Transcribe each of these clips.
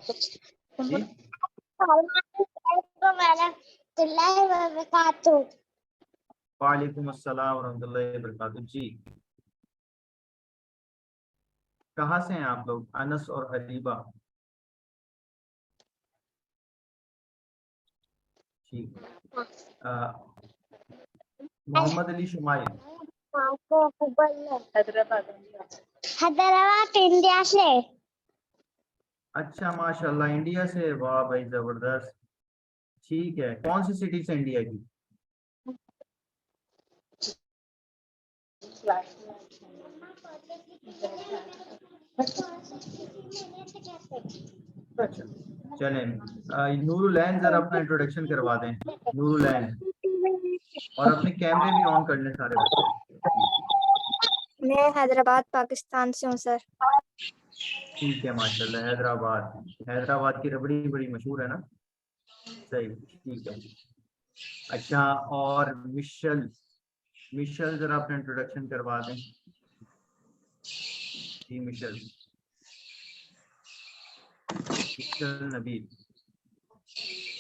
जी वालेकुम अस्सलाम वरहमतुल्लाहि वबरकातुहू। जी कहाँ से हैं आप लोग? अनस और हबीबा। ठीक। मोहम्मद अली शुमाइल। हैदराबाद इंडिया से। अच्छा माशाल्लाह, इंडिया से। वाह भाई जबरदस्त। ठीक है, कौन सी सिटी से इंडिया की? अच्छा चलें, नूरुलैन जरा अपना इंट्रोडक्शन करवा दें। नूरुलैन, और अपने कैमरे भी ऑन कर लें सारे बच्चे। मैं हैदराबाद पाकिस्तान से हूँ सर। ठीक है माशाल्लाह। हैदराबाद, हैदराबाद की रबड़ी बड़ी मशहूर है ना? सही, ठीक है। अच्छा, और मिशल, मिशल जरा अपना इंट्रोडक्शन करवा दें। जी मिशल, मिशल नबील।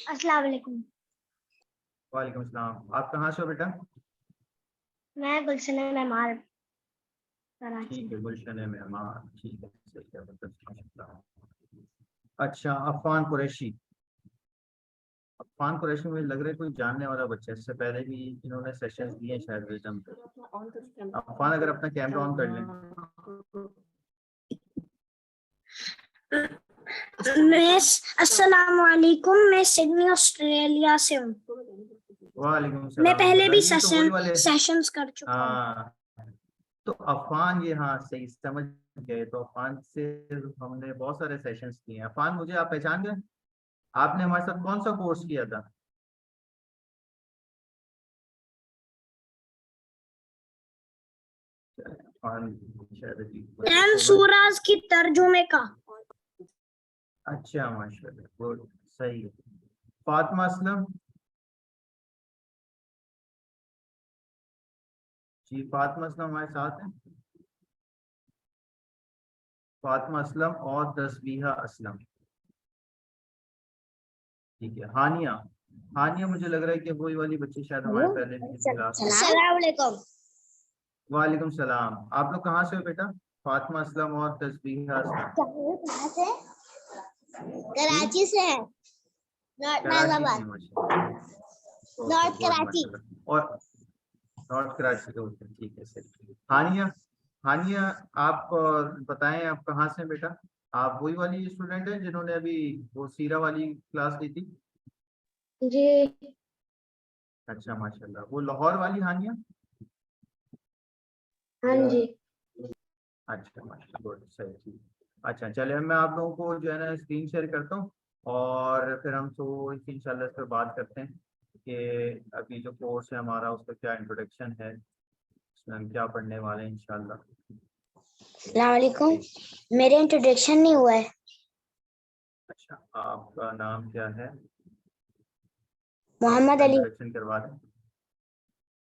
अस्सलाम वालेकुम। वालेकुम सलाम। आप कहाँ से हो बेटा? मैं गुलशन मेहमान कराची। ठीक है, गुलशन है मेहमान। ठीक है, सही है, माशाल्लाह। अच्छा, अफान कुरैशी। अफान कुरैशी मुझे लग रहा है कोई जानने वाला बच्चा है, इससे पहले भी इन्होंने सेशंस दिए शायद विजडम पे। अफान अगर अपना कैमरा ऑन कर लें। मैं अस्सलाम वालेकुम, मैं सिडनी ऑस्ट्रेलिया से हूँ। वालेकुम मैं सलाम। पहले भी ये तो वही वाले। सेशंस कर चुका हूँ। हाँ, तो अफान, ये हाँ सही समझ गए। तो अफान से हमने बहुत सारे सेशंस किए हैं। अफान, मुझे आप पहचान गए? आपने हमारे साथ कौन सा कोर्स किया था? अफान शायद अभी सूराज की तर्जुमे का। अच्छा माशाल्लाह, गुड, सही है। फातिमा असलम। जी फातिमा असलम हमारे साथ हैं। फातिमा असलम और तस्बीहा असलम। ठीक है। हानिया, हानिया मुझे लग रहा है कि वही वाली बच्ची शायद हमारे पहले भी किसी क्लास में। अस्सलाम वालेकुम। वालेकुम सलाम। आप लोग कहाँ से हो बेटा? फातिमा असलम और तस्बीहा असलम। कहाँ से? कराची से है। नॉर्थ कराची से नाजाबाद। हैं, माशाल्लाह। Okay, north good, Karachi. माशाल्लाह। और नॉर्थ कराची के होते हैं, ठीक है सही। हानिया, हानिया आप बताएं, आप कहाँ से हैं बेटा? आप वही वाली स्टूडेंट हैं जिन्होंने अभी वो सीरा वाली क्लास ली थी? जी। अच्छा माशाल्लाह। वो लाहौर वाली हानिया? हाँ जी। अच्छा माशाल्लाह, गुड, सही, ठीक। अच्छा चलिए, मैं आप लोगों को जो है ना स्क्रीन शेयर करता हूँ, और फिर हम तो इंशाल्लाह इस पर बात करते हैं कि अभी जो कोर्स है हमारा उसका क्या इंट्रोडक्शन है, उसमें हम क्या पढ़ने वाले हैं इंशाल्लाह। अस्सलाम वालेकुम। मेरा इंट्रोडक्शन नहीं हुआ है। अच्छा, आपका नाम क्या है? मोहम्मद अली। इंट्रोडक्शन करवा दें।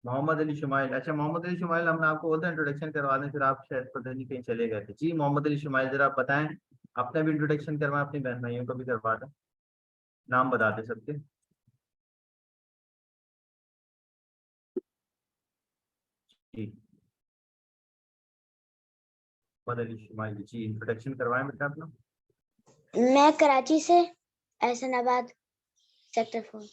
मोहम्मद अली शुमाइल। अच्छा मोहम्मद अली शुमाइल, हमने आपको बोलते हैं इंट्रोडक्शन करवा दें, फिर आप शायद पता नहीं कहीं चले गए थे। जी मोहम्मद अली शुमाइल, जरा आप बताएं, अपना भी इंट्रोडक्शन करवाएं, अपनी बहन भाइयों को भी करवा दें। नाम बता दें सबके। जी मोहम्मद अली शुमाइल जी, इंट्रोडक्शन करवाएं बेटा अपना। मैं कराची से, एहसनाबाद सेक्टर 4।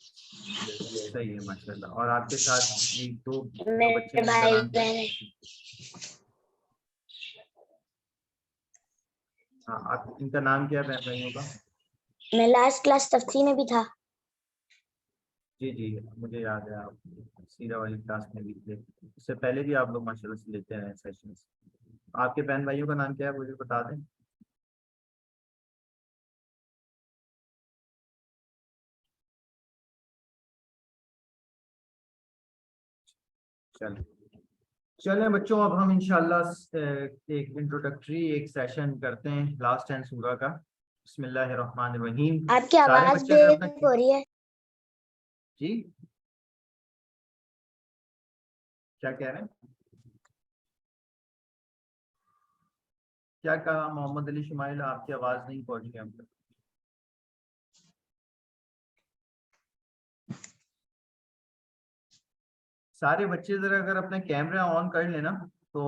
सही है माशाल्लाह। और आपके साथ भी दो दो बच्चे मेरे हैं, इनका भाई नाम क्या है? बहन है। हाँ, आप इनका नाम क्या है बहन भाइयों का? मैं लास्ट क्लास तफसीर में भी था। जी जी, मुझे याद है, आप सीरा वाली क्लास में भी थे। इससे पहले भी आप लोग माशाल्लाह से लेते हैं सेशंस। आपके बहन भाइयों का नाम क्या है, मुझे बता दें। चलिए, चलें बच्चों, अब हम इंशाल्लाह एक इंट्रोडक्टरी एक सेशन करते हैं लास्ट एंड सूरा का। बिस्मिल्लाहिर्रहमानिर्रहीम। आपकी सारे आवाज बच्चे अगर अपना, ब्रेक हो रही है। जी क्या कह रहे हैं? क्या कहा मोहम्मद अली शुमाइल, आपकी आवाज नहीं पहुंच रही हम तक। सारे बच्चे जरा अगर अपने कैमरा ऑन कर लेना तो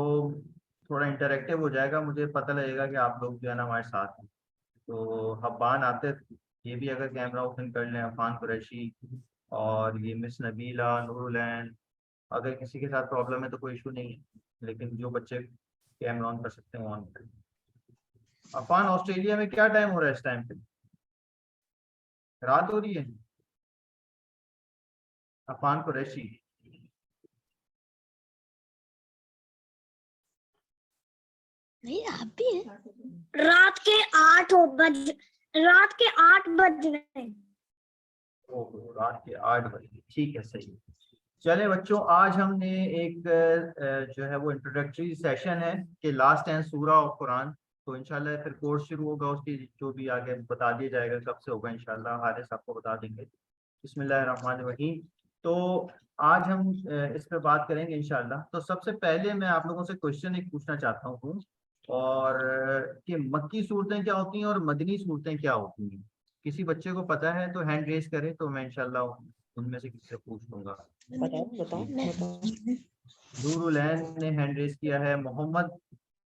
थोड़ा इंटरेक्टिव हो जाएगा, मुझे पता लगेगा कि आप लोग जो है ना हमारे साथ हैं। तो हब्बान आतिफ ये भी अगर कैमरा ओपन कर लें, अफान कुरैशी और ये मिस नबीला, नूरुलैन, अगर किसी के साथ प्रॉब्लम है तो कोई इशू नहीं है, लेकिन जो बच्चे कैमरा ऑन कर सकते हैं ऑन करें। अफान, ऑस्ट्रेलिया में क्या टाइम हो रहा है इस टाइम पे? रात हो रही है? अफान कुरैशी, नहीं आप भी हैं। रात के 8 बज रहे हैं। ओहो, रात के 8 बजे, ठीक है, सही है। चले बच्चों, आज हमने एक जो है वो इंट्रोडक्टरी सेशन है कि लास्ट 10 सूरा ऑफ कुरान। तो इंशाल्लाह फिर कोर्स शुरू होगा, उसकी जो भी आगे बता दिया जाएगा कब से होगा, इंशाल्लाह हारिस आपको बता देंगे। बिस्मिल्लाहिर्रहमानिर्रहीम। तो आज हम इस पे बात करेंगे इंशाल्लाह। तो सबसे पहले मैं आप लोगों से क्वेश्चन एक पूछना चाहता हूँ, और कि मक्की सूरतें क्या होती हैं और मदनी सूरतें क्या होती हैं। किसी बच्चे को पता है तो हैंड रेज करे, तो मैं इंशाल्लाह उनमें से किसी से पूछ लूंगा। बताओ। नूरुलैन ने हैंड रेज किया है, मोहम्मद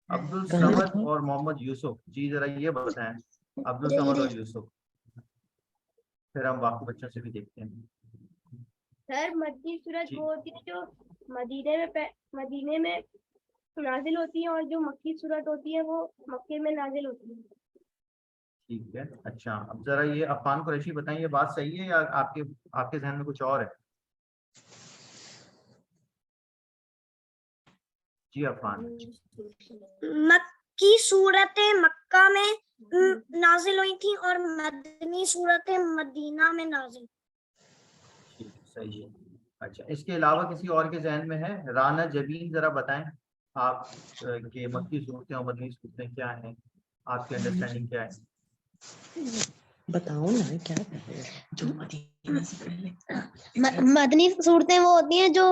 अब्दुल कहाँ समद और मोहम्मद यूसुफ जी, जरा ये बताएं, अब्दुल समद और यूसुफ, फिर हम बाकी बच्चों से भी देखते हैं। सर मक्की सूरत जी। वो होती है जो मदीने में नाजिल होती है, और जो मक्की सूरत होती है वो मक्के में नाजिल होती है। ठीक है, अच्छा, अब जरा ये अफान कुरैशी बताएं, ये बात सही है या आपके आपके जहन में कुछ और है? जी अफान। मक्की सूरतें मक्का में नाजिल हुई थी और मदनी सूरतें मदीना में नाजिल। ठीक, सही है। अच्छा, इसके अलावा किसी और के जहन में है? राना जबीन, जरा बताएं आप के मक्की सूरतें और मदनी सूरतें क्या हैं, आपकी अंडरस्टैंडिंग क्या है? बताओ ना क्या कर रहे हो? जो मदीना से पहले मदनी सूरतें वो होती हैं जो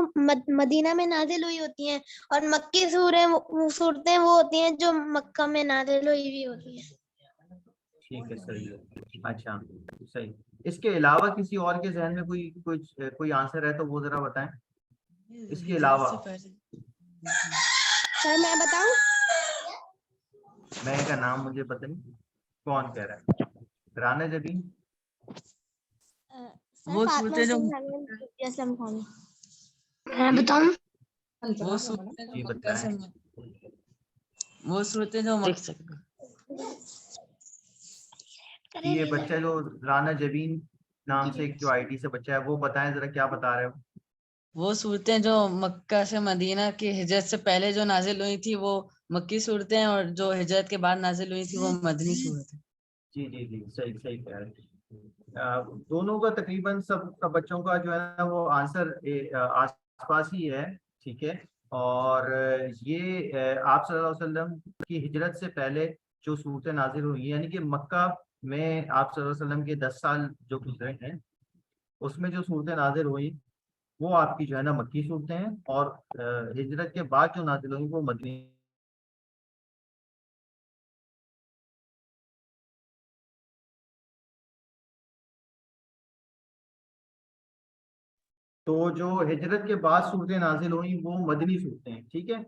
मदीना में नाजिल हुई होती हैं, और मक्की सूरतें वो होती हैं जो मक्का में नाजिल हुई हुई होती हैं। ठीक है, सही है। अच्छा, सही। इसके अलावा किसी और के जहन में कोई आंसर है तो वो जरा बताएं। इसके अलावा सर मैं बताऊं? मैं का नाम मुझे पता नहीं, कौन कह रहा है? राना जबीन। वो सूरतें जो मैं बताऊं? वो सूरतें जी जो मक्का से बताएं। वो सूरतें जो देख सकते ये बच्चा जो राना जबीन नाम से एक जो आईडी से बच्चा है, वो बताएं जरा क्या बता रहे हो? वो सूरतें जो मक्का से मदीना की हिजरत से पहले जो नाजिल हुई थी वो मक्की सूरतें हैं, और जो हिजरत के बाद नाजिल हुई थी वो मदनी सूरतें। जी जी जी, सही सही कह रहे हैं। दोनों का तकरीबन सब बच्चों का जो है ना वो आंसर आसपास ही है, ठीक है। और ये आप सल्लल्लाहु अलैहि वसल्लम की हिजरत से पहले जो सूरतें नाजिल हुई, यानी कि मक्का में आप सल्लल्लाहु अलैहि वसल्लम के 10 साल जो गुजरे हैं, उसमें जो सूरतें नाजिल हुई वो आपकी जो है ना मक्की सूरतें हैं, और हिजरत के बाद जो नाजिल हुई वो मदनी। तो जो हिजरत के बाद सूरतें नाजिल हुई वो मदनी सूरतें हैं, ठीक है।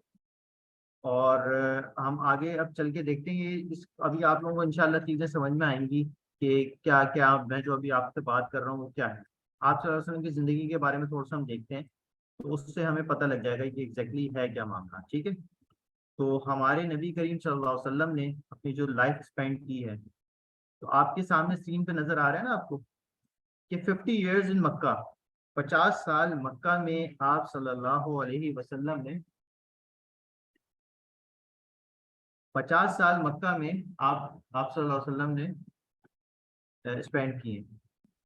और हम आगे अब चल के देखते हैं, ये इस अभी आप लोगों को इंशाल्लाह चीज़ें समझ में आएंगी कि क्या क्या मैं जो अभी आपसे बात कर रहा हूँ वो क्या है। आप सल्लल्लाहु अलैहि वसल्लम की ज़िंदगी के बारे में थोड़ा सा हम देखते हैं, तो उससे हमें पता लग जाएगा कि एग्जैक्टली है क्या मामला, ठीक है। तो हमारे नबी करीम सल्लल्लाहु अलैहि वसल्लम ने अपनी जो लाइफ स्पेंड की है, तो आपके सामने स्क्रीन पे नजर आ रहा है ना आपको कि 50 ईयर्स इन मक्का, 50 साल मक्का में आप सल्लल्लाहु अलैहि वसल्लम ने 50 साल मक्का में आप सल्लल्लाहु अलैहि वसल्लम ने स्पेंड किए।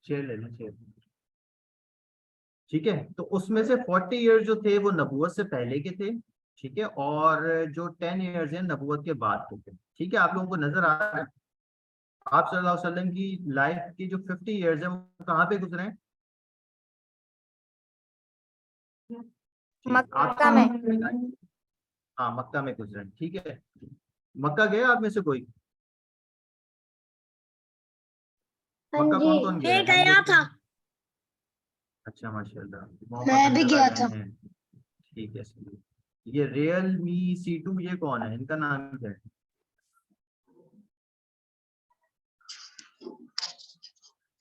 शेयर ले लें, शेयर, ठीक है। तो उसमें से 40 ईयर्स जो थे वो नबूवत से पहले के थे, ठीक है, और जो 10 ईयर्स हैं नबूवत के बाद के थे, ठीक है। आप लोगों को नजर आ रहा है आप सल्लल्लाहु अलैहि वसल्लम की लाइफ की जो 50 ईयर्स है वो कहाँ पे गुजरे हैं? ठीक, मक्का में। हाँ, मक्का में गुजरे, ठीक है। मक्का गए आप में से कोई? हाँ मक्का जी, कौन कौन गया मैं है? गया था। अच्छा माशाल्लाह, मैं मोहम्मद भी अंजला गया गए था। हैं। ठीक है सही। ये रियलमी C2 ये कौन है, इनका नाम क्या है?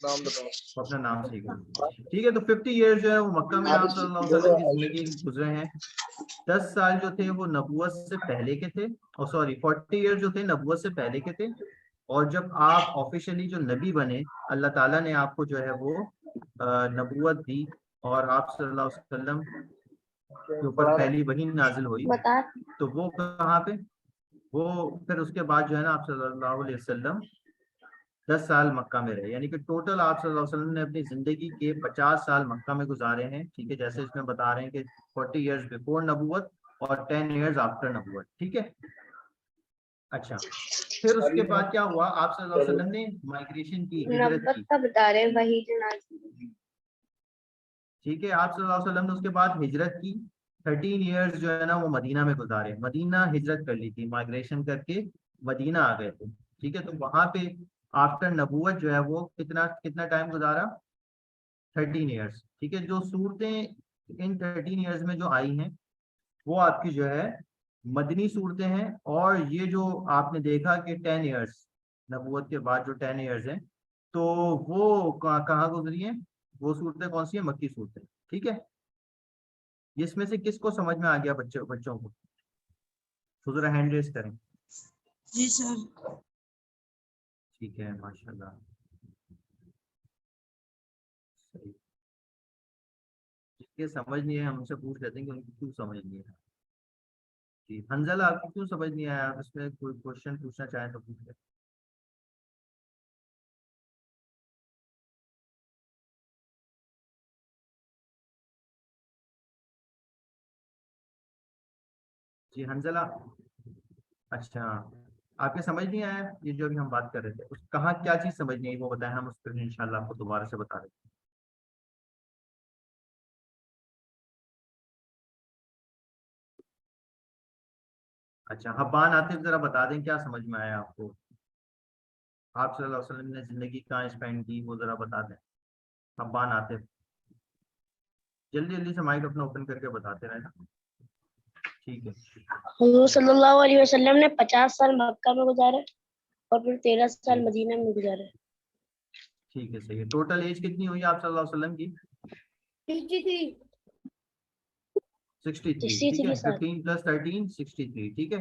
तो अपना नाम सही करो। ठीक है, तो 50 ईयर्स जो है वो मक्का में आप सल्लल्लाहु अलैहि वसल्लम की जिंदगी गुजरे हैं। 10 साल जो थे वो नबूवत से पहले के थे, और सॉरी 40 ईयर्स जो थे नबूवत से पहले के थे। और जब आप ऑफिशियली जो नबी बने, अल्लाह ताला ने आपको जो है वो नबूवत दी, और आप सल्लल्लाहु अलैहि वसल्लम के ऊपर पहली वही नाजिल हुई। बता। तो वो कहाँ पे, वो फिर उसके बाद जो है ना आप सल्लल्लाहु अलैहि वसल्लम 10 साल मक्का में रहे, यानी कि टोटल आप सल्लल्लाहु अलैहि वसल्लम ने अपनी जिंदगी के 50 साल मक्का में गुजारे हैं। ठीक है, जैसे इसमें बता रहे हैं कि 40 ईयर्स बिफोर नबूवत और 10 ईयर्स आफ्टर नबूवत। ठीक है। अच्छा, फिर उसके बाद क्या हुआ, आप सल्लल्लाहु अलैहि वसल्लम ने माइग्रेशन की, हिजरत नब्बत की। का बता रहे हैं, वही जो नाजिल। ठीक है, आप सल्लल्लाहु अलैहि वसल्लम ने उसके बाद हिजरत की। 13 ईयर्स जो है ना वो मदीना में गुजारे, मदीना हिजरत कर ली थी, माइग्रेशन करके मदीना आ गए थे। ठीक है, तो वहां पे आफ्टर नबूवत जो है वो कितना कितना टाइम गुजारा, 13 ईयर्स। ठीक है, जो सूरतें इन 13 ईयर्स में जो आई हैं वो आपकी जो है मदनी सूरतें हैं। और ये जो आपने देखा कि 10 ईयर्स नबूवत के बाद जो 10 ईयर्स हैं, तो वो कहाँ गुजरी हैं, वो सूरतें कौन सी हैं, मक्की सूरतें। ठीक है, इसमें से किसको समझ में आ गया, बच्चों बच्चों को? तो जरा हैंड रेस करें। जी सर। ठीक है माशाल्लाह, सही। जिसके समझ नहीं है हमसे पूछ लेते हैं कि उनको क्यों समझ नहीं है। जी हंजला, आपको क्यों समझ नहीं आया, आप इसमें कोई क्वेश्चन पूछना चाहें तो पूछ लें। जी हंजला, अच्छा, आपके समझ नहीं आया ये जो अभी हम बात कर रहे थे, उस कहाँ क्या चीज़ समझ नहीं आई वो बताएं, हम उस पर इंशाल्लाह आपको दोबारा से बता देंगे। अच्छा हब्बान आतिफ, जरा बता दें क्या समझ में आया आपको, आप सल्लल्लाहु अलैहि वसल्लम ने जिंदगी कहाँ स्पेंड की, वो जरा बता दें। हब्बान आतिफ, जल्दी जल्दी से माइक अपना ओपन करके बताते रहना। ठीक है। हुजूर सल्लल्लाहु अलैहि वसल्लम ने 50 साल मक्का में गुजारे और फिर 13 साल जी, मदीना में गुजारे। ठीक है सही है। टोटल एज कितनी हुई आप सल्लल्लाहु अलैहि वसल्लम की? 63। ठीक है, 63 साल। 15 + 13 63। ठीक है,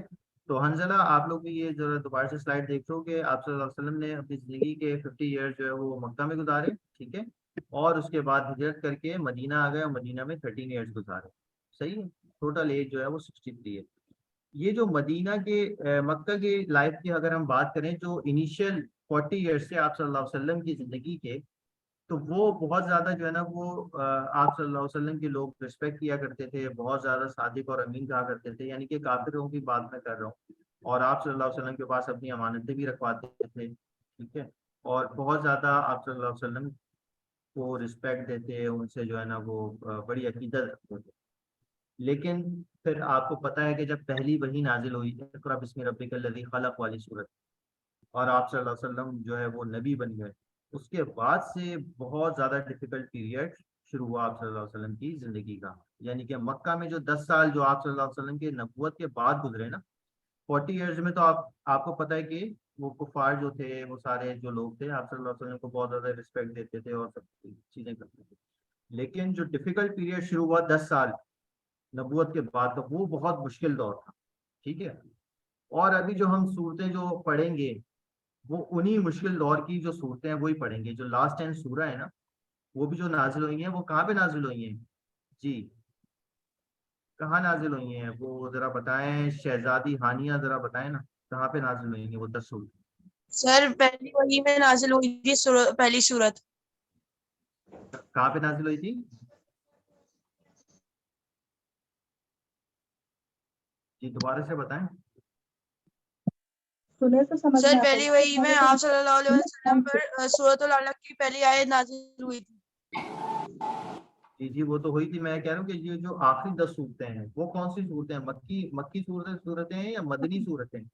तो हंजला आप लोग भी ये जरा दोबारा से स्लाइड देख लो कि आप सल्लल्लाहु अलैहि वसल्लम ने अपनी जिंदगी के 50 ईयर्स जो है वो मक्का में गुजारे। ठीक है, और उसके बाद हिजरत करके मदीना आ गए और मदीना में 13 ईयर्स गुजारे। सही है, टोटल एज जो है वो 63 है। ये जो मदीना के मक्का के लाइफ की अगर हम बात करें, जो इनिशियल 40 ईयर्स से आप सल्लल्लाहु अलैहि वसल्लम की जिंदगी के, तो वो बहुत ज्यादा जो है ना वो आप सल्लल्लाहु अलैहि वसल्लम के लोग रिस्पेक्ट किया करते थे, बहुत ज्यादा सादिक और अमीन कहा करते थे, यानी कि काफिरों की बात मैं कर रहा हूँ। और आप सल्लल्लाहु अलैहि वसल्लम के पास अपनी अमानतें भी रखवाते थे। ठीक है, और बहुत ज्यादा आप सल्लल्लाहु अलैहि वसल्लम को रिस्पेक्ट देते, उनसे जो है ना वो बड़ी अकीदत रखते थे। लेकिन फिर आपको पता है कि जब पहली वही नाजिल हुई, इक़रा बिस्मि रब्बिकल लज़ी खलक़ वाली सूरत, और आप सल्लल्लाहु अलैहि वसल्लम जो है वो नबी बन गए, उसके बाद से बहुत ज़्यादा डिफिकल्ट पीरियड शुरू हुआ आप सल्लल्लाहु अलैहि वसल्लम की ज़िंदगी का। यानी कि मक्का में जो 10 साल जो आप सल्लल्लाहु अलैहि वसल्लम के नबूवत के बाद गुजरे ना, 40 ईयर्स में, तो आपको पता है कि वो कुफार जो थे, वो सारे जो लोग थे आप सल्लल्लाहु अलैहि वसल्लम को बहुत ज़्यादा रिस्पेक्ट देते थे और सब चीज़ें करते थे। लेकिन जो डिफिकल्ट पीरियड शुरू हुआ 10 साल नबूवत के बाद, तो वो बहुत मुश्किल दौर था। ठीक है, और अभी जो हम सूरतें जो पढ़ेंगे वो उन्हीं मुश्किल दौर की जो सूरतें हैं वही पढ़ेंगे। जो लास्ट 10 सूरा है ना, वो भी जो नाजिल हुई हैं वो कहाँ पे नाजिल हुई हैं? जी, कहाँ नाजिल हुई हैं वो जरा बताएं, शहजादी हानिया जरा बताएं ना, कहाँ पे नाजिल हुई हैं वो 10 सूरत? सर पहली वही में नाजिल हुई थी पहली सूरत। कहाँ पे नाजिल हुई थी? जी दोबारा से बताएं। सुने तो समझ में सर आता पहली है। वही में आप सल्लल्लाहु अलैहि वसल्लम पर सूरतुल अलक की पहली आयत नाजिल हुई थी। जी जी, वो तो हुई थी, मैं कह रहा हूँ कि ये जो आखिरी 10 सूरतें हैं वो कौन सी सूरतें हैं, मक्की मक्की सूरतें सूरतें हैं या मदनी सूरतें हैं?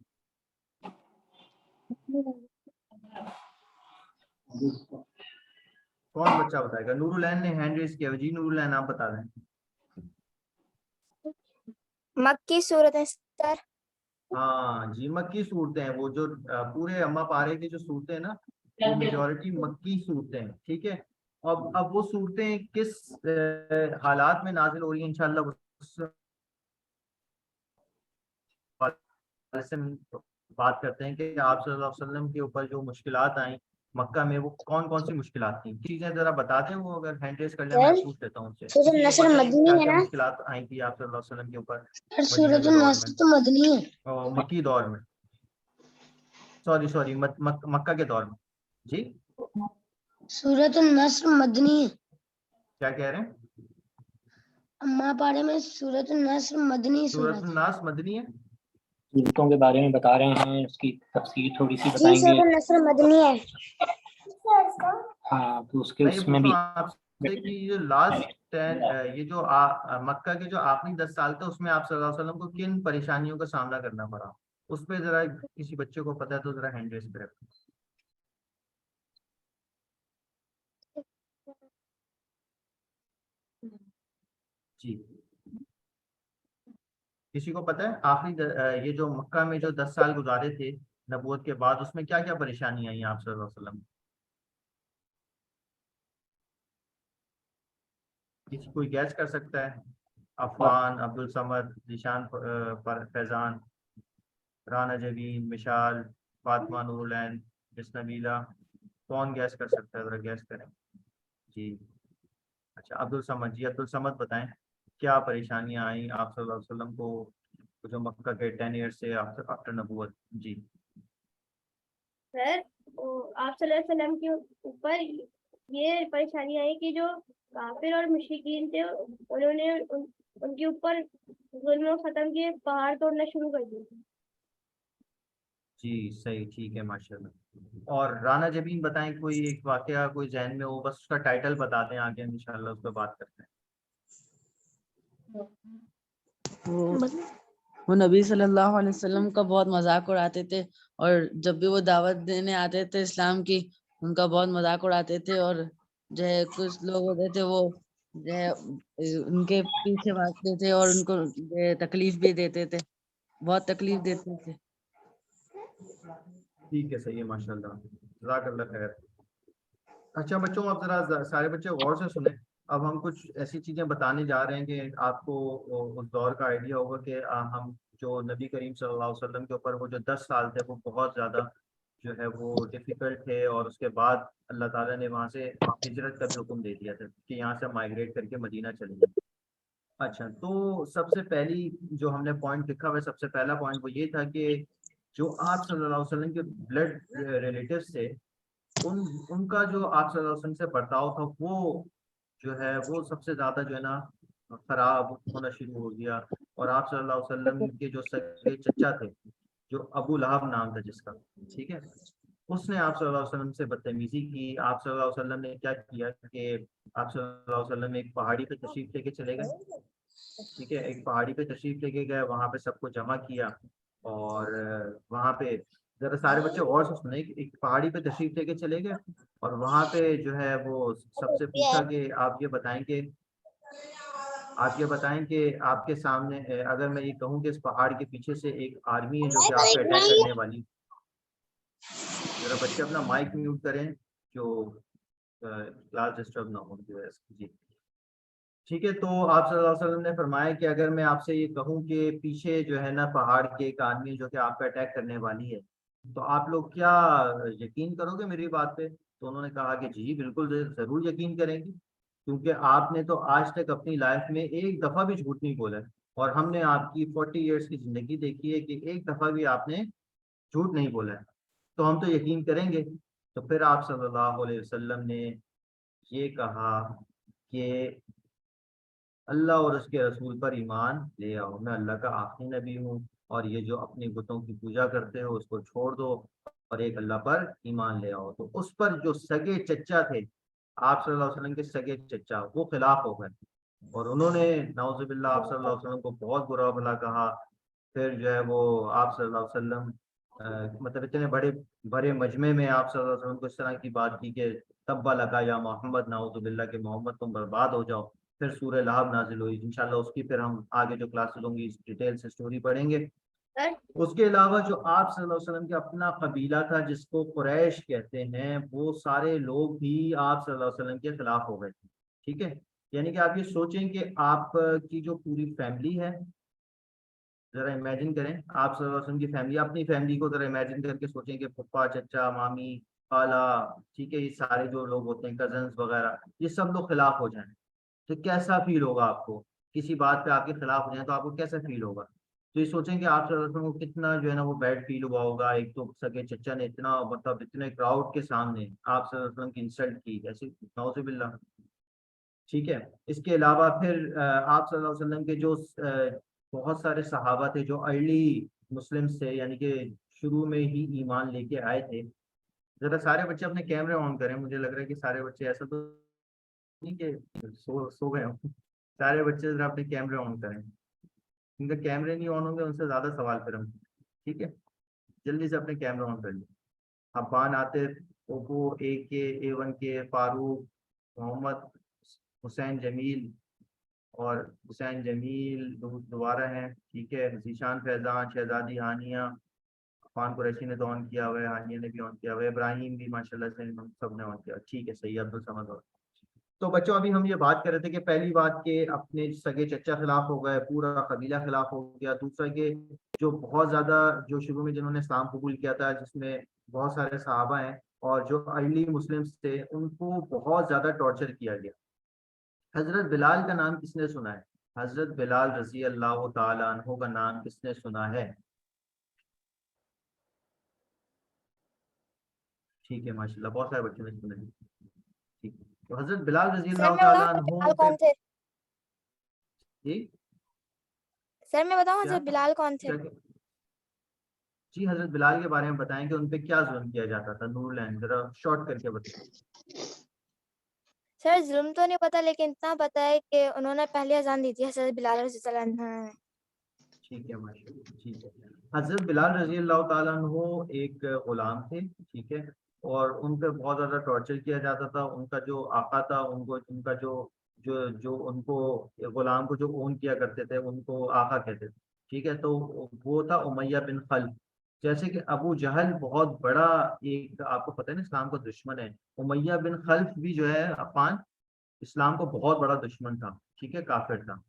कौन बच्चा बताएगा? नूरुलैन ने हैंड रेज किया। जी नूरुलैन आप बता दें। मक्की सूरत है सर। हाँ जी, मक्की सूरतें हैं वो जो पूरे अम्मा पारे की जो सूरतें हैं ना, वो मेजॉरिटी मक्की सूरतें हैं। ठीक है, अब वो सूरतें किस हालात में नाजिल हो रही हैं इंशाल्लाह उस हवाले से हम बात करते हैं कि आप सल्लल्लाहु अलैहि वसल्लम के ऊपर जो मुश्किलात आई मक्का में, वो कौन कौन सी मुश्किलात थी, चीजें जरा बता दें। वो अगर हैंड रेज कर ले मैं पूछ लेता हूँ उनसे। सूरत किसी को नस्र पता है मदनी क्या है क्या ना? मुश्किलात आई थी आप सल्लल्लाहु अलैहि वसल्लम के ऊपर मदीना सूरत के दौर नस्र में तो मदनी है। और मक्की दौर में? सॉरी मक्का के दौर में। जी सूरत नस्र मदनी है। क्या कह रहे हैं? अम्मा पारे में सूरत नस्र मदनी सूरत सूरत है। नास मदनी है। सूरतों के बारे में बता रहे हैं, उसकी तफसीर थोड़ी सी जी बताएंगे। सूरत नस्र मदनी है। हाँ, तो उसके मैं ये उसमें पूछ भी रहा हूँ आपसे कि ये जो लास्ट 10 ये जो मक्का के जो आखिरी 10 साल थे उसमें आप सल्लल्लाहु अलैहि वसल्लम को किन परेशानियों का सामना करना पड़ा, उस पर जरा किसी बच्चे को पता है तो जरा हैंड रेज करें। जी किसी को पता है आखिरी ये जो मक्का में जो 10 साल गुजारे थे नबूवत के बाद, उसमें क्या क्या परेशानी आई आप सल्लल्लाहु अलैहि वसल्लम? किसी कोई गैस कर सकता है? अफवान, अब्दुल समद, जीशान, फैजान, राना जबीन, मिशाल, फातिमा, नूरुलैन, नबीला, कौन गैस कर सकता है? जरा गैस करें। जी अच्छा, अब्दुल समद। जी अब्दुल समद बताएं क्या परेशानियां आई आप सल्लल्लाहु अलैहि वसल्लम को जो मक्का के 10 ईयर से आफ्टर नबूवत? जी सर आप सल्लल्लाहु अलैहि वसल्लम के ऊपर ये परेशानी आई कि जो काफिर और मुशरिकीन थे उन्होंने उनके ऊपर जुल्म खत्म किए, पहाड़ तोड़ना शुरू कर दिए। जी सही, ठीक है माशाल्लाह। और राना जबीन बताएं कोई एक वाकया कोई जहन में हो, बस उसका टाइटल बता दें, आगे हम इंशाल्लाह उस पर बात करते हैं। वो नबी सल्लल्लाहु अलैहि वसल्लम का बहुत मजाक उड़ाते थे, और जब भी वो दावत देने आते थे इस्लाम की, उनका बहुत मजाक उड़ाते थे। और जो है कुछ लोग होते थे वो जो है उनके पीछे भागते थे और उनको जो है तकलीफ भी देते थे, बहुत तकलीफ देते थे। ठीक है, सही है माशाल्लाह, जज़ाकल्लाह खैर। अच्छा बच्चों, अब जरा सारे बच्चे गौर से सुने। अब हम कुछ ऐसी चीजें बताने जा रहे हैं कि आपको उस दौर का आइडिया होगा कि हम जो नबी करीम सल्लल्लाहु अलैहि वसल्लम के ऊपर वो जो 10 साल थे वो बहुत ज़्यादा जो है वो डिफ़िकल्ट थे, और उसके बाद अल्लाह ताला ने वहाँ से हिजरत का भी हुक्म दे दिया था कि यहाँ से माइग्रेट करके मदीना चले जाए। अच्छा, तो सबसे पहली जो हमने पॉइंट लिखा हुआ है, सबसे पहला पॉइंट वो ये था कि जो आप सल्लल्लाहु अलैहि वसल्लम के ब्लड रिलेटिव्स थे उनका जो आप सल्लल्लाहु अलैहि वसल्लम से बर्ताव था वो जो है वो सबसे ज्यादा जो है ना खराब होना शुरू हो गया। और आप सल्लल्लाहु अलैहि वसल्लम के जो सगे चचा थे, जो अबू लहब नाम था जिसका, ठीक है, उसने आप सल्लल्लाहु अलैहि वसल्लम से बदतमीजी की। आप सल्लल्लाहु अलैहि वसल्लम ने क्या किया कि आप सल्लल्लाहु अलैहि वसल्लम एक पहाड़ी पे तशरीफ लेके चले गए। ठीक है, एक पहाड़ी पे तशरीफ लेके गए, वहां पे सबको जमा किया, और वहां पे जरा सारे बच्चे और से सुने कि एक पहाड़ी पे तशरीफ लेके चले गए, और वहां पे जो है वो सबसे पूछा कि आप ये बताएं कि आपके सामने अगर मैं ये कहूँ कि इस पहाड़ के पीछे से एक आर्मी है जो कि आप पे अटैक करने वाली। जरा बच्चे अपना माइक म्यूट करें, जो क्लास डिस्टर्ब ना हो उनकी वजह से। जी ठीक है, तो आप सल्लल्लाहु अलैहि वसल्लम ने फरमाया कि अगर मैं आपसे ये कहूँ कि पीछे जो है ना पहाड़ के एक आदमी जो कि आप पे अटैक करने वाली है, तो आप लोग क्या यकीन करोगे मेरी बात पे? तो उन्होंने कहा कि जी बिल्कुल जरूर यकीन करेंगे, क्योंकि आपने तो आज तक अपनी लाइफ में एक दफा भी झूठ नहीं बोला है, और हमने आपकी 40 ईयर्स की जिंदगी देखी है कि एक दफा भी आपने झूठ नहीं बोला है, तो हम तो यकीन करेंगे। तो फिर आप सल्लल्लाहु अलैहि वसल्लम ने ये कहा कि अल्लाह और उसके रसूल पर ईमान ले आओ, मैं अल्लाह का आखिरी नबी हूँ, और ये जो अपने बुतों की पूजा करते हो उसको छोड़ दो और एक अल्लाह पर ईमान ले आओ। तो उस पर जो सगे चचा थे आप सल्लल्लाहु अलैहि वसल्लम के सगे चचा, वो खिलाफ हो गए, और उन्होंने नाउजुबिल्लाह आप सल्लल्लाहु अलैहि वसल्लम को बहुत बुरा भला कहा। फिर जो है वो आप सल्लल्लाहु अलैहि वसल्लम मतलब इतने बड़े बड़े मजमे में आप सल्लल्लाहु अलैहि वसल्लम को इस तरह की बात की कि तब्बा लगा या मोहम्मद नाउज़ुबिल्लाह के मोहम्मद तुम बर्बाद हो जाओ। फिर सूरह लहब नाजिल हुई, इंशाल्लाह उसकी फिर हम आगे जो क्लासेस होंगी इस डिटेल से स्टोरी पढ़ेंगे। सर उसके अलावा जो आप सल्लल्लाहु अलैहि वसल्लम के अपना कबीला था जिसको कुरैश कहते हैं, वो सारे लोग भी आप सल्लल्लाहु अलैहि वसल्लम के खिलाफ हो गए थे। ठीक है, यानी कि आप ये सोचें कि आप की जो पूरी फैमिली है, जरा इमेजिन करें आप सल्लल्लाहु अलैहि वसल्लम की फैमिली, अपनी फैमिली को जरा इमेजिन करके सोचें कि पप्पा, चचा, मामी, खाला, ठीक है, ये सारे जो लोग होते हैं कजन्स वगैरह, ये सब लोग खिलाफ हो जाएं तो कैसा फील होगा आपको? किसी बात पे आपके खिलाफ हो जाए तो आपको कैसा फील होगा? तो ये सोचें कि आप सल्लल्लाहु अलैहि वसल्लम को कितना जो है ना वो बैड फील हुआ होगा। एक तो सगे चचा ने इतना मतलब इतने क्राउड के सामने आप सल्लल्लाहु अलैहि वसल्लम की इंसल्ट की, ऐसे नाउज़ुबिल्लाह। ठीक है, इसके अलावा फिर आप सल्लल्लाहु अलैहि वसल्लम के जो बहुत सारे सहाबा थे जो अर्ली मुस्लिम्स थे, यानी कि शुरू में ही ईमान लेके आए थे। जरा सारे बच्चे अपने कैमरे ऑन करें, मुझे लग रहा है कि सारे बच्चे, ऐसा तो नहीं कि सो गए हों। सारे बच्चे जरा अपने कैमरे ऑन करें, उनके कैमरे नहीं ऑन होंगे उनसे ज्यादा सवाल फिर हम, ठीक है, जल्दी से अपने कैमरे ऑन कर लीजिए। अब्बान, आतिफ, ओप्पो, A1 के, फारूक, मोहम्मद, हुसैन जमील, और हुसैन जमील दोबारा हैं, ठीक है, जीशान, फैजान, शहजादी, हानिया, खान कुरैशी ने तो ऑन किया हुआ है, हानिया ने भी ऑन किया हुआ है, इब्राहिम भी माशाल्लाह से हम सब ने ऑन किया, ठीक है, सही, अब्दुल समद। और तो बच्चों अभी हम ये बात कर रहे थे कि पहली बात के अपने सगे चचा खिलाफ हो गए, पूरा कबीला खिलाफ हो गया। दूसरा के जो बहुत ज्यादा जो शुरू में जिन्होंने इस्लाम कबूल किया था, जिसमें बहुत सारे सहाबा हैं और जो अर्ली मुस्लिम्स थे, उनको बहुत ज्यादा टॉर्चर किया गया। हजरत बिलाल का नाम किसने सुना है? हजरत बिलाल रजी अल्लाह ताला अन्हु का नाम किसने सुना है? ठीक है, माशाल्लाह बहुत सारे बच्चों ने सुना है। ठीक है, तो हजरत बिलाल रजी सर अल्लाह मैं ताला बताऊं अन्हु बिलाल पे, कौन थे? जी सर मैं बताऊं क्या हजरत बिलाल कौन थे? क्या जी, हजरत बिलाल के बारे में बताएं कि उन पे क्या जुल्म किया जाता था, नूर लैंड, जरा शॉर्ट करके बताएं। सर जुल्म तो नहीं पता, लेकिन इतना पता है कि उन्होंने पहले अजान दी थी हजरत बिलाल रज़ियल्लाहु अन्हु ने। ठीक है, माशाल्लाह, ठीक है। हजरत बिलाल रजी अल्लाह ताला अन्हु एक गुलाम थे, ठीक है, और उन पे बहुत ज़्यादा टॉर्चर किया जाता था। उनका जो आका था, उनको उनका जो जो जो उनको गुलाम को जो ओन किया करते थे उनको आका कहते थे, ठीक है। तो वो था उमैया बिन खल्फ। जैसे कि अबू जहल बहुत बड़ा एक, आपको पता है ना, इस्लाम का दुश्मन है। उमैया बिन खल्फ भी जो है अफान इस्लाम को बहुत बड़ा दुश्मन था, ठीक है, काफिर था।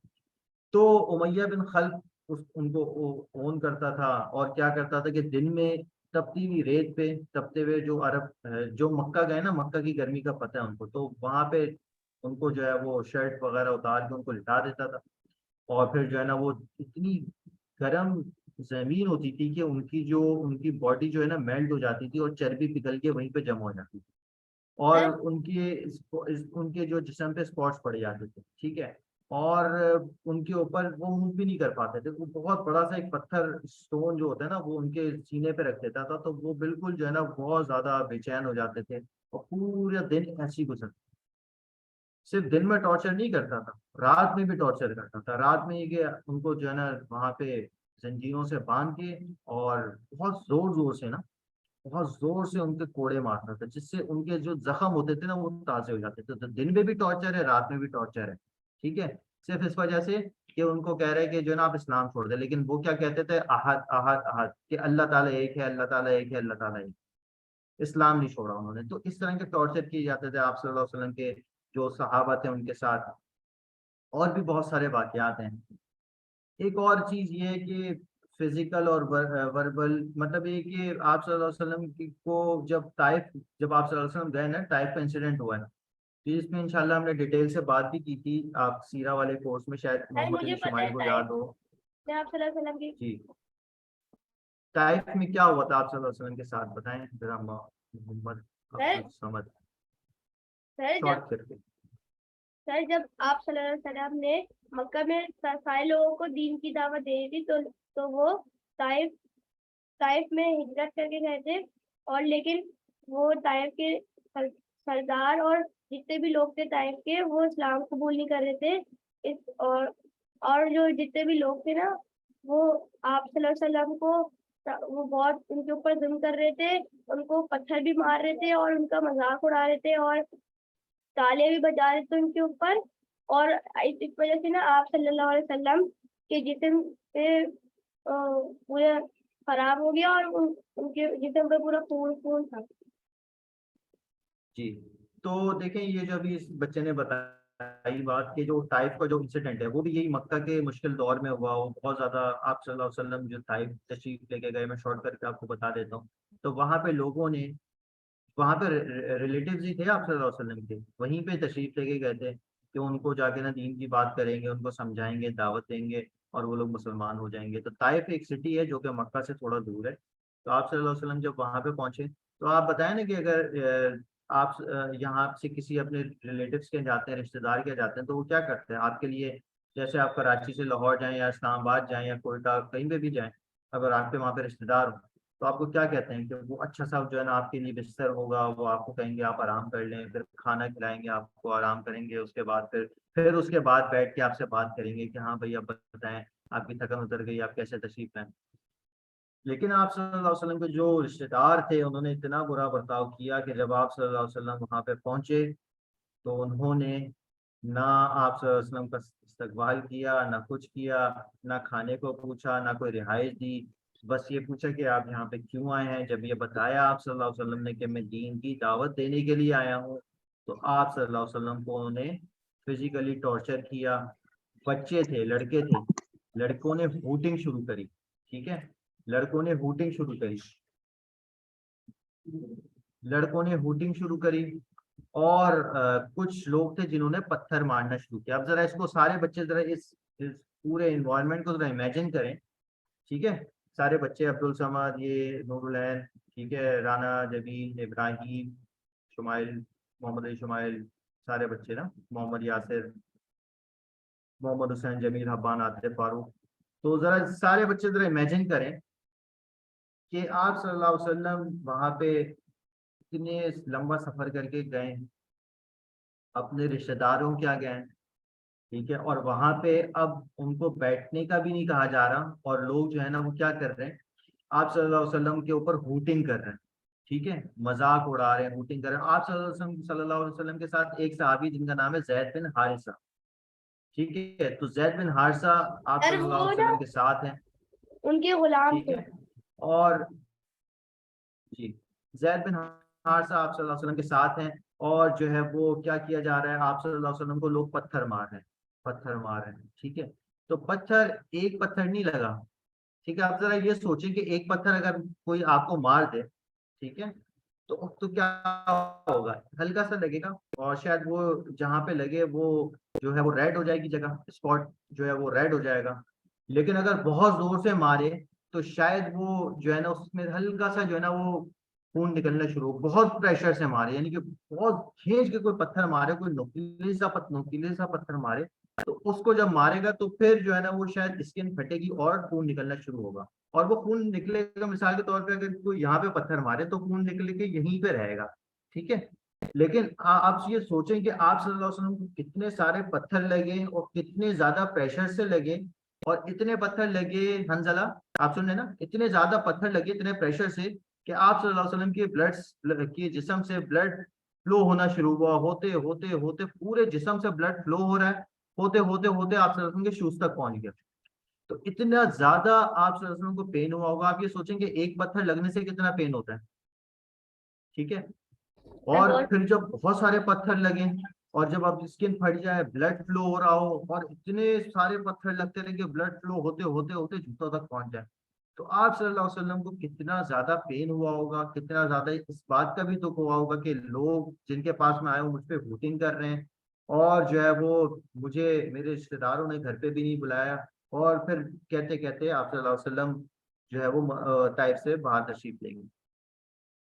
तो उमैया बिन खल्फ उनको ओन करता था, और क्या करता था कि दिन में तपती हुई रेत पे, तपते हुए जो अरब जो मक्का गए ना, मक्का की गर्मी का पता है उनको, तो वहां पे उनको जो है वो शर्ट वगैरह उतार के उनको लिटा देता था। और फिर जो है ना वो इतनी गर्म जमीन होती थी कि उनकी बॉडी जो है ना मेल्ट हो जाती थी और चर्बी पिघल के वहीं पे जमा हो जाती थी, और सर उनके जो जिस्म पे स्पॉट्स पड़ जाते थे, ठीक है। और उनके ऊपर वो मूव भी नहीं कर पाते थे। वो बहुत बड़ा सा एक पत्थर, स्टोन जो होता है ना, वो उनके सीने पे रख देता था, तो वो बिल्कुल जो है ना बहुत ज्यादा बेचैन हो जाते थे और पूरे दिन ऐसे ही गुजरते। सिर्फ दिन में टॉर्चर नहीं करता था, रात में भी टॉर्चर करता था। रात में ये कि उनको जो है ना वहां पे जंजीरों से बांध के और बहुत जोर जोर से ना, बहुत जोर से उनके कोड़े मारता था, जिससे उनके जो जख्म होते थे ना वो ताजे हो जाते थे। तो दिन में भी टॉर्चर है, रात में भी टॉर्चर है, ठीक है। सिर्फ इस वजह से कि उनको कह रहे हैं कि जो है ना आप इस्लाम छोड़ दे, लेकिन वो क्या कहते थे, अहद अहद अहद, कि अल्लाह ताला एक है, अल्लाह ताला एक है, अल्लाह ताला एक है। इस्लाम नहीं छोड़ा उन्होंने। तो इस तरह के टॉर्चर किए जाते थे आप सल्लल्लाहु अलैहि वसल्लम के जो सहाबा थे उनके साथ। और भी बहुत सारे वाकयात हैं। एक और चीज ये है कि फिजिकल और वर्बल, मतलब ये कि आप सल्लल्लाहु अलैहि वसल्लम को जब आप सल्लल्लाहु अलैहि वसल्लम गए ना, टाइफ का इंसिडेंट हुआ है ना, तो इसमें इंशाल्लाह हमने डिटेल से बात भी की थी, आप सीरा वाले कोर्स में, शायद सर मोहम्मद मुझे अली पता है शुमाइल को टाइप याद हो। में आप सल्लल्लाहु अलैहि वसल्लम की। जी, टाइफ में क्या हुआ था आप सल्लल्लाहु अलैहि वसल्लम के साथ, बताएं जरा मोहम्मद सर अब्दुल समद, सर जब शॉर्ट करके। आप सल्लल्लाहु अलैहि वसल्लम ने मक्का में सारे लोगों को दीन की दावत दे रही थी, तो वो ताइफ ताइफ में हिजरत करके गए थे। और लेकिन वो ताइफ के सरदार और जितने भी लोग थे ताइफ के, वो इस्लाम कबूल नहीं कर रहे थे। इस और जो जितने भी लोग थे ना, वो आप सल्लल्लाहु अलैहि वसल्लम को वो बहुत उनके ऊपर जुल्म कर रहे थे, उनको पत्थर भी मार रहे थे और उनका मजाक उड़ा रहे थे और ताले भी बजा रहे थे उनके ऊपर। और इस वजह से ना आप सल्लल्लाहु अलैहि वसल्लम के जिस्म पे पूरा खराब हो गया और उनके जिस्म पे पूरा खून खून था। जी, तो देखें ये जो अभी इस बच्चे ने बताई बात कि जो ताइफ का जो इंसिडेंट है वो भी यही मक्का के मुश्किल दौर में हुआ। वो बहुत ज़्यादा, आप सल्लल्लाहु अलैहि वसल्लम जो ताइफ तशरीफ लेके गए, मैं शॉर्ट करके आपको बता देता हूँ। तो वहाँ पे लोगों ने, वहाँ पे रिलेटिव्स ही थे आप सल्लल्लाहु अलैहि वसल्लम के, वहीं पे तशरीफ लेके गए थे कि उनको जाके ना दीन की बात करेंगे, उनको समझाएंगे, दावत देंगे और वो लोग मुसलमान हो जाएंगे। तो ताइफ एक सिटी है जो कि मक्का से थोड़ा दूर है। तो आप सल्लल्लाहु अलैहि वसल्लम जब वहाँ पे पहुंचे तो आप बताएं ना कि अगर आप यहाँ से किसी अपने रिलेटिव्स के जाते हैं, रिश्तेदार के जाते हैं, तो वो क्या करते हैं आपके लिए। जैसे आप कराची से लाहौर जाएं या इस्लामाबाद जाएं या कोयटा, कहीं पे भी जाएं, अगर आपके वहाँ पे रिश्तेदार हो तो आपको क्या कहते हैं कि वो अच्छा सा जो है ना आपके लिए बिस्तर होगा, वो आपको कहेंगे आप आराम कर लें, फिर खाना खिलाएंगे आपको, आराम करेंगे, उसके बाद फिर उसके बाद बैठ के आपसे बात करेंगे कि हाँ भाई अब बताएं आपकी थकन उतर गई, आप कैसे तशरीफ लाएं। लेकिन आप सल्लल्लाहु अलैहि वसल्लम के जो रिश्तेदार थे उन्होंने इतना बुरा बर्ताव किया कि जब आप सल्लल्लाहु अलैहि वसल्लम वहाँ पे पहुंचे तो उन्होंने ना आप सल्लल्लाहु अलैहि वसल्लम का इस्तकबाल किया, ना कुछ किया, ना खाने को पूछा, ना कोई रिहाइश दी। बस ये पूछा कि आप यहाँ पे क्यों आए हैं। जब ये बताया आप सल्लल्लाहु अलैहि वसल्लम ने कि मैं दीन की दावत देने के लिए आया हूँ, तो आप सल्लल्लाहु अलैहि वसल्लम को उन्होंने फिजिकली टॉर्चर किया। बच्चे थे, लड़के थे, लड़कों ने हूटिंग शुरू करी। ठीक है, लड़कों ने हूटिंग शुरू करी, लड़कों ने हूटिंग शुरू करी और कुछ लोग थे जिन्होंने पत्थर मारना शुरू किया। अब जरा इसको सारे बच्चे जरा इस पूरे इन्वायरमेंट को जरा इमेजिन करें। ठीक है, सारे बच्चे, अब्दुल समद, ये नूरुलैन, ठीक है, राना जबीन, इब्राहिम, शुमाइल, मोहम्मद अली शुमाइल, सारे बच्चे ना, मोहम्मद यासिर, मोहम्मद हुसैन, जमील, हब्बान, आतिफ, फारूक। तो जरा सारे बच्चे जरा इमेजिन करें कि आप सल्लल्लाहु अलैहि वसल्लम वहाँ पे इतने लंबा सफर करके गए, अपने रिश्तेदारों के यहाँ गए, ठीक है, और वहां पे अब उनको बैठने का भी नहीं कहा जा रहा और लोग जो है ना वो क्या कर रहे हैं, आप सल्लल्लाहु अलैहि वसल्लम के ऊपर हूटिंग कर रहे हैं। ठीक है, मजाक उड़ा रहे हैं, हूटिंग कर रहे हैं। आप सल्लल्लाहु अलैहि वसल्लम के साथ एक सहाबी जिनका नाम है जैद बिन हारिसा। ठीक है, तो जैद बिन हारिसा आप सर सल्लल्लाहु वो अलैहि ना वसल्लम के साथ हैं। उनके गुलाम ठीक थे। है, और जी, जैद बिन हारिसा आप सल्लल्लाहु अलैहि वसल्लम के साथ हैं और जो है वो क्या किया जा रहा है, आप सल्लल्लाहु अलैहि वसल्लम को लोग पत्थर मार रहे हैं, पत्थर मार रहे हैं। ठीक है, तो पत्थर, एक पत्थर नहीं लगा। ठीक है, आप जरा ये सोचें कि एक पत्थर अगर कोई आपको मार दे, ठीक है, तो क्या होगा, हल्का सा लगेगा और शायद वो जहाँ पे लगे वो जो है वो रेड हो जाएगी, जगह स्पॉट जो है वो रेड हो जाएगा। लेकिन अगर बहुत जोर से मारे तो शायद वो जो है ना उसमें हल्का सा जो है ना वो खून निकलना शुरू हो। बहुत प्रेशर से मारे, यानी कि बहुत खींच के कोई पत्थर मारे, कोई नुकीले सा पत्थर मारे, तो उसको जब मारेगा तो फिर जो है ना वो शायद स्किन फटेगी और खून निकलना शुरू होगा। और वो खून निकलेगा, मिसाल के तौर पे अगर कोई यहाँ पे पत्थर मारे तो खून निकल के यहीं पे रहेगा। ठीक है, लेकिन आप ये सोचें कि आप सल्लल्लाहु अलैहि वसल्लम को कितने सारे पत्थर लगे और कितने ज्यादा प्रेशर से लगे। और इतने पत्थर लगे, हंजला आप सुन रहे ना, इतने ज्यादा पत्थर लगे, इतने प्रेशर से कि आप सल्लल्लाहु अलैहि वसल्लम के ब्लड के जिस्म से ब्लड फ्लो होना शुरू हुआ। होते होते होते पूरे जिस्म से ब्लड फ्लो हो रहा है, होते होते होते आप सल्लल्लाहु अलैहि वसल्लम के शूज तक पहुंच गया। तो इतना ज्यादा आप सल्लल्लाहु अलैहि वसल्लम को पेन हुआ होगा। आप ये सोचेंगे एक पत्थर लगने से कितना पेन होता है। ठीक है, और बहुत फिर जब बहुत सारे पत्थर लगे और जब आप स्किन फट जाए, ब्लड फ्लो हो रहा हो और इतने सारे पत्थर लगते रहे, ब्लड फ्लो होते होते होते जूतों तक पहुंच जाए, तो आप सल्लल्लाहु अलैहि वसल्लम को कितना ज्यादा पेन हुआ होगा, कितना ज्यादा इस बात का भी दुख हुआ होगा कि लोग जिनके पास में आए हो मुझ पे वोटिंग कर रहे हैं और जो है वो मुझे मेरे रिश्तेदारों ने घर पे भी नहीं बुलाया। और फिर कहते कहते आप सल्लल्लाहु अलैहि वसल्लम जो है वो ताइफ से बाहर तशरीफ लेंगे।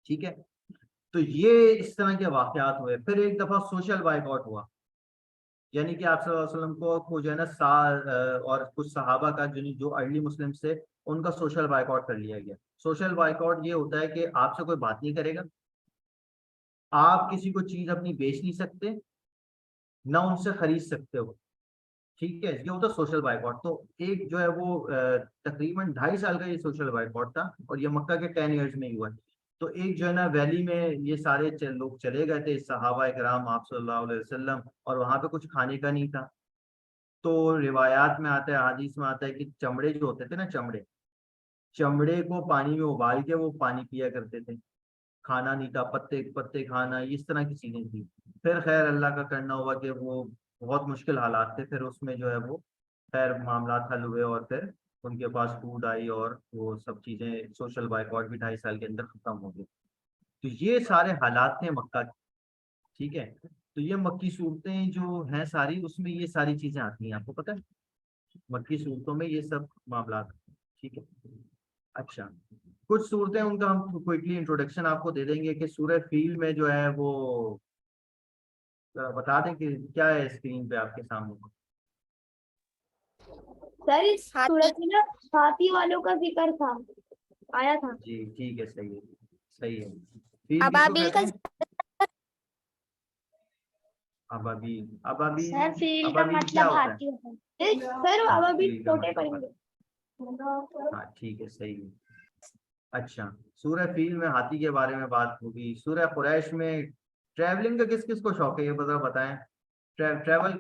ठीक है, तो ये इस तरह के वाकयात हुए। फिर एक दफा सोशल बाइकआउट हुआ, यानी कि आप सल्लल्लाहु अलैहि वसल्लम को जो है ना और कुछ सहाबा का जो अर्ली मुस्लिम थे उनका सोशल बाइकआउट कर लिया गया। सोशल बाइकआउट ये होता है कि आपसे कोई बात नहीं करेगा, आप किसी को चीज अपनी बेच नहीं सकते, ना उनसे खरीद सकते हो। ठीक है, ये होता सोशल बाइकआउट। तो एक जो है वो तकरीबन 2.5 साल का ये सोशल बाइकआउट था, और ये मक्का के 10 ईयर्स में ही हुआ है। तो एक जो है ना वैली में ये सारे लोग चले गए थे, सहाबा किराम आप सल्लल्लाहु अलैहि वसल्लम, और वहां पे कुछ खाने का नहीं था। तो रिवायात में आता है, हदीस में आता है कि चमड़े जो होते थे ना, चमड़े चमड़े को पानी में उबाल के वो पानी पिया करते थे। खाना नहीं था, पत्ते पत्ते खाना, इस तरह की चीजें थी। फिर खैर अल्लाह का करना हुआ कि वो बहुत मुश्किल हालात थे, फिर उसमें जो है वो खैर मामला हल हुए, और फिर उनके पास फूड आई, और वो सब चीजें सोशल बाइकआउट भी 2.5 साल के अंदर खत्म हो गई। तो ये सारे हालात थे मक्का के। ठीक है, तो ये मक्की सूरतें जो हैं सारी, उसमें ये सारी चीजें आती हैं, आपको पता है मक्की सूरतों में ये सब मामला। ठीक है, अच्छा, कुछ सूरतें उनका हम क्विकली इंट्रोडक्शन आपको दे देंगे कि सूरह फील में जो है वो बता दें कि क्या है स्क्रीन पे आपके सामने। सर इस हाथी सूरत में ना हाथी वालों का जिक्र था, आया था। जी ठीक है, सही है, सही है। फील किसको अबाबिल कहते का हैं? अबाबील, अबाबील, सर फील का अबाबील क्या मतलब होता है? हाथी होता है। सर हाँ, अब अभी फील का छोटे मतलब करेंगे। हाँ ठीक है, सही है। अच्छा, सूरह फील में हाथी के बारे में बात होगी। सूरह कुरैश में ट्रैवलिंग का किस किस को शौक है, ये बताएं। ट्रैवल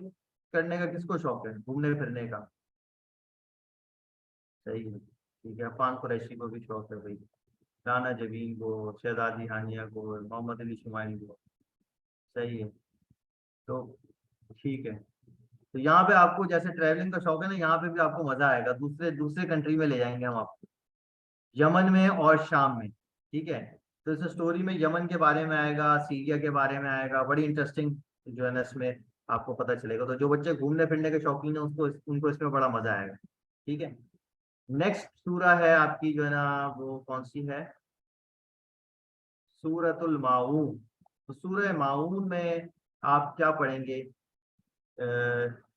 करने का किसको शौक है, घूमने फिरने का? सही है, ठीक है, अफान कुरैशी को भी शौक है भाई, राना जबीन को, शहजादी हानिया को, मोहम्मद अली शुमाइली को। सही है, तो ठीक है। तो यहाँ पे आपको जैसे ट्रैवलिंग का शौक है ना, यहाँ पे भी आपको मजा आएगा, दूसरे दूसरे कंट्री में ले जाएंगे हम आपको, यमन में और शाम में। ठीक है, तो इस स्टोरी में यमन के बारे में आएगा, सीरिया के बारे में आएगा, बड़ी इंटरेस्टिंग जो है ना इसमें आपको पता चलेगा। तो जो बच्चे घूमने फिरने के शौकीन है उसको उनको इसमें बड़ा मजा आएगा। ठीक है, नेक्स्ट सूरा है आपकी जो है ना, वो कौन सी है? सूरतुल माऊन। तो सूरह माऊन में आप क्या पढ़ेंगे?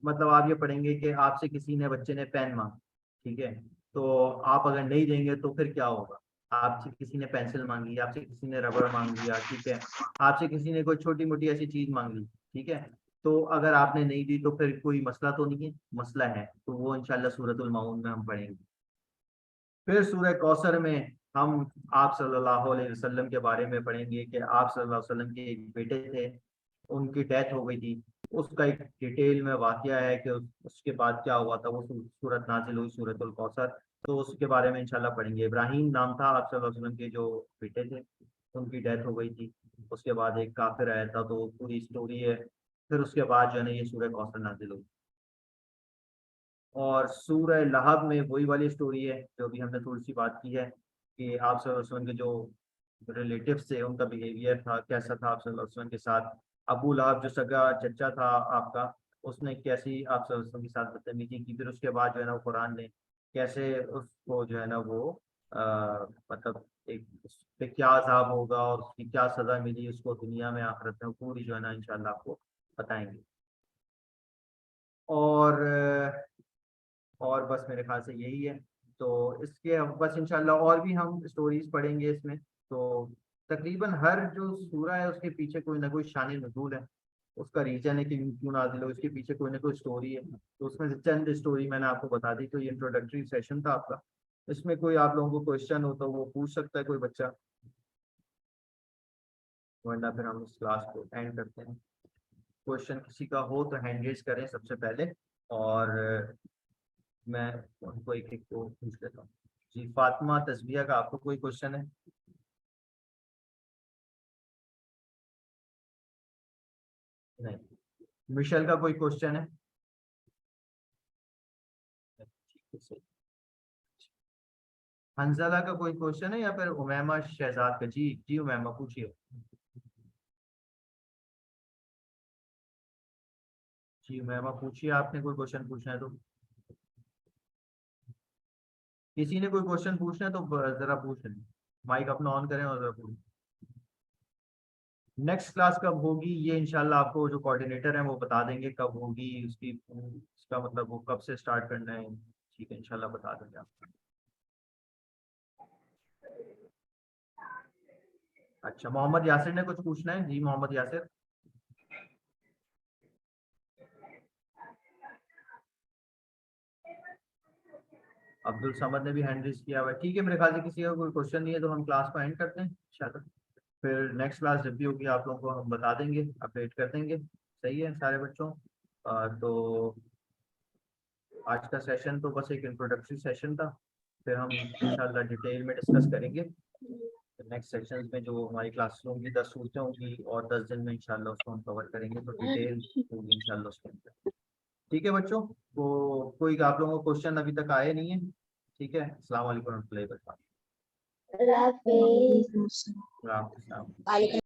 मतलब आप ये पढ़ेंगे कि आपसे किसी ने, बच्चे ने पेन मांगा, ठीक है, तो आप अगर नहीं देंगे तो फिर क्या होगा? आपसे किसी ने पेंसिल मांगी, आपसे किसी ने रबड़ मांग लिया, ठीक है, आपसे किसी ने कोई छोटी मोटी ऐसी चीज मांग ली, ठीक है, तो अगर आपने नहीं दी तो फिर कोई मसला तो नहीं है? मसला है, तो वो इंशाल्लाह सूरतुल माऊन में हम पढ़ेंगे। फिर सूरह कौसर में हम आप सल्लल्लाहु अलैहि वसल्लम के बारे में पढ़ेंगे कि आप सल्लल्लाहु अलैहि वसल्लम के एक बेटे थे, उनकी डेथ हो गई थी, उसका एक डिटेल में वाकया है कि उसके बाद क्या हुआ था, वो सूरत नाजिल हुई, सूरतुल कौसर। तो उसके बारे में इंशाल्लाह पढ़ेंगे। इब्राहीम नाम था आप सल्लल्लाहु अलैहि वसल्लम के जो बेटे थे, उनकी डेथ हो गई थी, उसके बाद एक काफिर आया था, तो पूरी स्टोरी है। फिर उसके बाद जो है ना ये सूरह कौसर नाजिल हुई। और सूरह लहब में वही वाली स्टोरी है जो भी हमने थोड़ी सी बात की है, कि आप सल्लल्लाहु अलैहि वसल्लम के जो रिलेटिव्स थे उनका बिहेवियर था कैसा था आप सल्लल्लाहु अलैहि वसल्लम के साथ। अबू लहब जो सगा चचा था आपका, उसने कैसी आप सल्लल्लाहु अलैहि वसल्लम के साथ बदतमीजी की। फिर उसके बाद जो है ना कुरान ने कैसे उसको जो है ना वो मतलब एक उस पे क्या अजाब होगा और उसकी क्या सजा मिली उसको दुनिया में आखिरत में, वो पूरी जो है ना इंशाल्लाह आपको बताएंगे। और और बस मेरे ख्याल से यही है। तो इसके बस इंशाल्लाह और भी हम स्टोरीज पढ़ेंगे इसमें। तो तकरीबन हर जो सूरा है उसके पीछे कोई ना कोई शान नज़ूल है, उसका रीजन है कि क्यों नाजिल हो, इसके पीछे कोई ना कोई स्टोरी है। तो उसमें से चंद स्टोरी मैंने आपको बता दी। तो ये इंट्रोडक्टरी सेशन था आपका। इसमें कोई आप लोगों को क्वेश्चन हो तो वो पूछ सकता है कोई बच्चा, वरना फिर हम इस क्लास को एंड करते हैं। क्वेश्चन किसी का हो तो हैंड रेज करें सबसे पहले, और मैं उनको एक एक को पूछ लेता हूँ। जी, फातिमा तस्बिया का आपको कोई क्वेश्चन है? नहीं। मिशेल का कोई क्वेश्चन है? ठीक है, सही। हंजला का कोई क्वेश्चन है या फिर उमैमा शहजाद का? जी जी उमैमा पूछिए। जी उमैमा पूछिए, आपने कोई क्वेश्चन पूछना है तो। किसी ने कोई क्वेश्चन पूछना है तो जरा पूछ लें, माइक अपना ऑन करें और जरा पूछें। नेक्स्ट क्लास कब होगी ये इंशाल्लाह आपको जो कोऑर्डिनेटर हैं वो बता देंगे कब होगी, उसकी उसका मतलब वो कब से स्टार्ट करना है। ठीक है, इंशाल्लाह बता देंगे आपको। अच्छा, मोहम्मद यासिर ने कुछ पूछना है? जी मोहम्मद यासिर। अब्दुल समद ने भी हैंड रेज किया हुआ है। ठीक है, मेरे ख्याल से किसी का कोई क्वेश्चन नहीं है तो हम क्लास को एंड करते हैं इंशाल्लाह। फिर नेक्स्ट क्लास जब भी होगी आप लोगों को हम बता देंगे, अपडेट कर देंगे। सही है सारे बच्चों? तो आज का सेशन तो बस एक इंट्रोडक्टरी सेशन था, फिर हम इंशाल्लाह डिटेल में डिस्कस करेंगे नेक्स्ट सेशंस में। जो हमारी क्लासेस होंगी 10 सूरतें होंगी और 10 दिन में इंशाल्लाह उसको हम कवर करेंगे, तो डिटेल होगी इंशाल्लाह उसके अंदर। ठीक है बच्चों, तो कोई आप लोगों को क्वेश्चन अभी तक आए नहीं है? ठीक है, अस्सलाम वालेकुम। अल्लाह हाफिज़। वालेकुम।